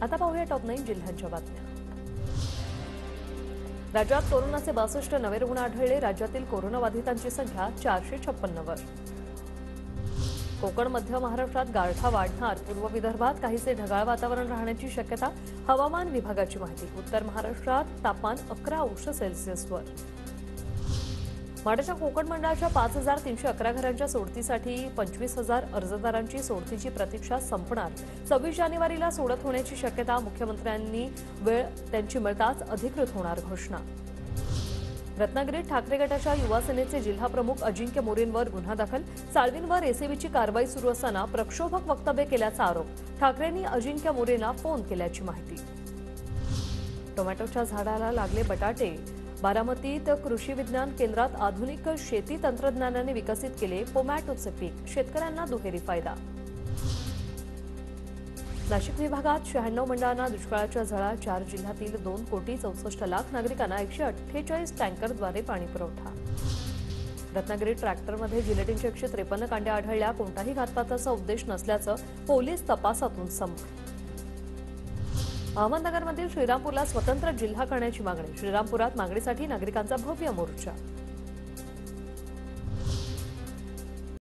आता पाहूया टॉप 9 जिल्ह्यांच्या बातम्या। राज्यात कोरोनाचे 62 नवे रुग्ण आढळले। राज्यातील कोरोनाबाधितांची संख्या 456 वर। कोकण मध्य महाराष्ट्रात गारठा वाढणार। पूर्व विदर्भात काहीसे ढगाळ वातावरण राहण्याची शक्यता। हवामान विभागाची माहिती। उत्तर महाराष्ट्रात तापमान 11 अंश सेल्सिअसवर। माढ्याच्या कोकण मंडळाच्या 5311 घरांच्या सोडतीसाठी 25,000 अर्जदारांची सोडतीची प्रतीक्षा संपणार। 26 जानेवारीला सोडत होण्याची शक्यता। मुख्यमंत्र्यांनी वेळ त्यांची मिळताच अधिकृत होणार घोषणा। रत्नागिरीत ठाकरे गटाच्या युवा सेनेचे जिल्हाप्रमुख अजिंक्य मोरेंवर गुन्हा दाखल। साळवींवर एसीबीची कारवाई सुरू असताना प्रक्षोभक वक्तव्य केल्याचा आरोप। ठाकरेंनी अजिंक्य मोरेंना फोन केल्याची माहिती। टोमॅटोच्या झाडाला लागले बटाटे। बारामतीत कृषी विज्ञान केंद्रात आधुनिक शेती तंत्रज्ञानाने विकसित केले टोमॅटोचे पीक। शेतकऱ्यांना दुहेरी फायदा। नाशिक विभागात 96 मंडळांना दुष्काळाच्या झळा। 4 जिल्ह्यातील 2,64,00,000 नागरिकांना 148 टँकरद्वारे पाणी पुरवठा। रत्नागिरीत ट्रॅक्टरमध्ये जिलेटिनचे 153 कांड्या आढळल्या। कोणताही घातपाताचा उद्देश नसल्याचं पोलीस तपासातून समोर। अहमदनगरमधील श्रीरामपूरला स्वतंत्र जिल्हा करण्याची मागणी। श्रीरामपुरात मागणीसाठी नागरिकांचा भव्य मोर्चा।